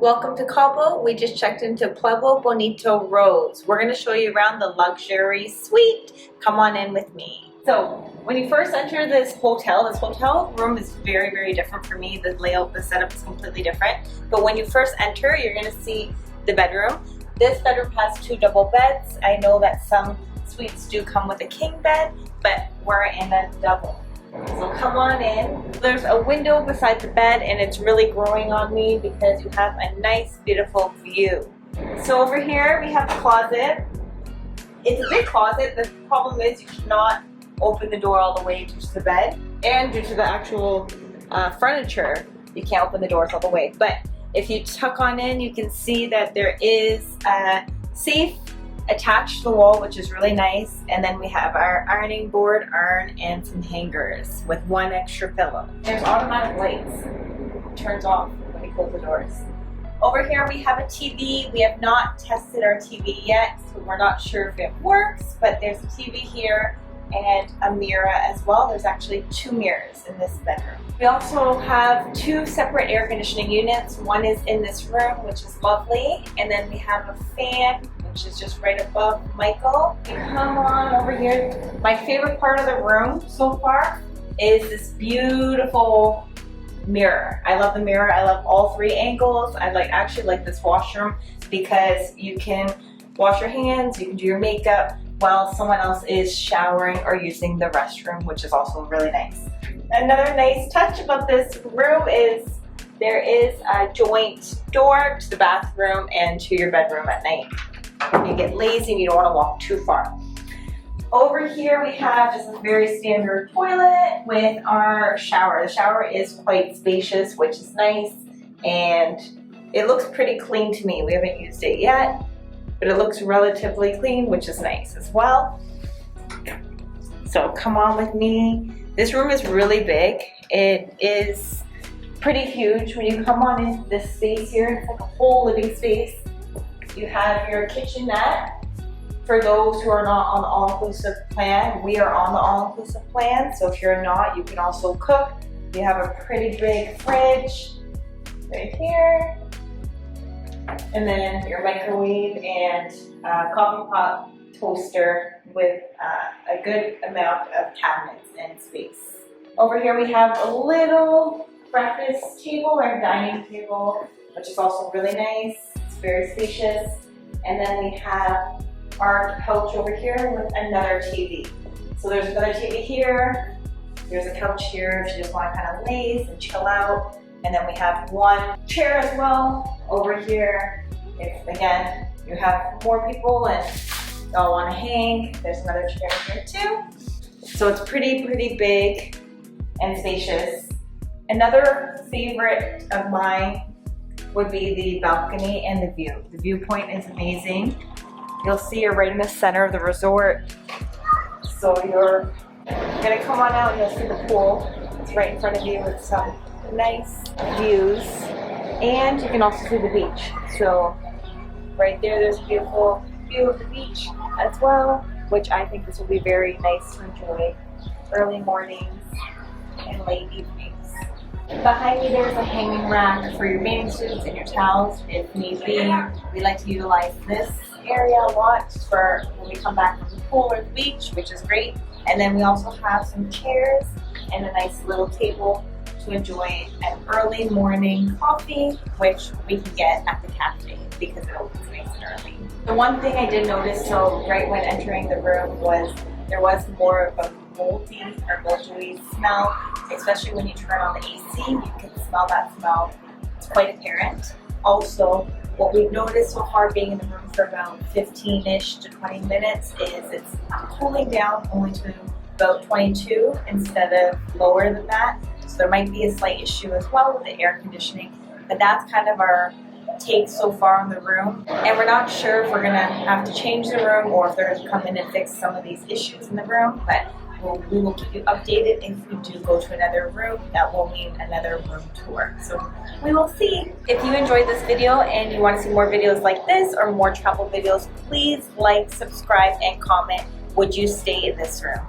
Welcome to Cabo. We just checked into Pueblo Bonito Rosé. We're going to show you around the luxury suite. Come on in with me. So when you first enter this hotel room is very, very different for me. The layout, the setup is completely different. But when you first enter, you're going to see the bedroom. This bedroom has 2 double beds. I know that some suites do come with a king bed, but we're in a double. So come on in. There's a window beside the bed and it's really growing on me because you have a nice, beautiful view. So over here we have the closet. It's a big closet. The problem is you should not open the door all the way due to the bed and due to the actual furniture. You can't open the doors all the way. But if you tuck on in, you can see that there is a safe attached to the wall, which is really nice. And then we have our ironing board, iron, and some hangers with 1 extra pillow. There's automatic lights. It turns off when we close the doors. Over here we have a TV. We have not tested our TV yet, so we're not sure if it works, but there's a TV here and a mirror as well. There's actually 2 mirrors in this bedroom. We also have 2 separate air conditioning units. One is in this room, which is lovely, and then we have a fan, which is just right above Michael. Come on over here. My favorite part of the room so far is this beautiful mirror. I love the mirror. I love all 3 angles. I actually like this washroom because you can wash your hands, you can do your makeup while someone else is showering or using the restroom, which is also really nice. Another nice touch about this room is there is a joint door to the bathroom and to your bedroom at night. You get lazy and you don't want to walk too far. Over here we have just a very standard toilet with our shower. The shower is quite spacious, which is nice, and it looks pretty clean to me. We haven't used it yet, but it looks relatively clean, which is nice as well. So come on with me. This room is really big. It is pretty huge. When you come on into this space here, it's like a whole living space. You have your kitchenette. For those who are not on the all-inclusive plan, we are on the all-inclusive plan. So if you're not, you can also cook. You have a pretty big fridge right here. And then your microwave and coffee pot toaster with a good amount of cabinets and space. Over here we have a little breakfast table or dining table, which is also really nice. It's very spacious. And then we have our couch over here with another TV. So there's another TV here. There's a couch here if you just want to kind of laze and chill out. And then we have 1 chair as well over here. If again you have more people and y'all want to hang, there's another chair here too. So it's pretty big and spacious. Another favorite of mine would be the balcony and the view. The viewpoint is amazing. You'll see you're right in the center of the resort. So you're gonna come on out and you'll see the pool. It's right in front of you with some nice views. And you can also see the beach. So right there's a beautiful view of the beach as well, which I think this will be very nice to enjoy early mornings and late evenings. Behind me there's a hanging rack for your bathing suits and your towels if need be. We like to utilize this area a lot for when we come back from the pool or the beach, which is great. And then we also have some chairs and a nice little table to enjoy an early morning coffee, which we can get at the cafe because it opens nice and early. The one thing I did notice, so right when entering the room, was there was more of a mildewy smell, especially when you turn on the AC. You can smell that smell. It's quite apparent. Also, what we've noticed so far being in the room for about 15-ish to 20 minutes is it's cooling down only to about 22 instead of lower than that. So there might be a slight issue as well with the air conditioning, but that's kind of our take so far on the room. And we're not sure if we're gonna have to change the room or if they're gonna come in and fix some of these issues in the room, but we will keep you updated. If we do go to another room, that will mean another room tour. So we will see. If you enjoyed this video and you want to see more videos like this or more travel videos, please like, subscribe, and comment. Would you stay in this room?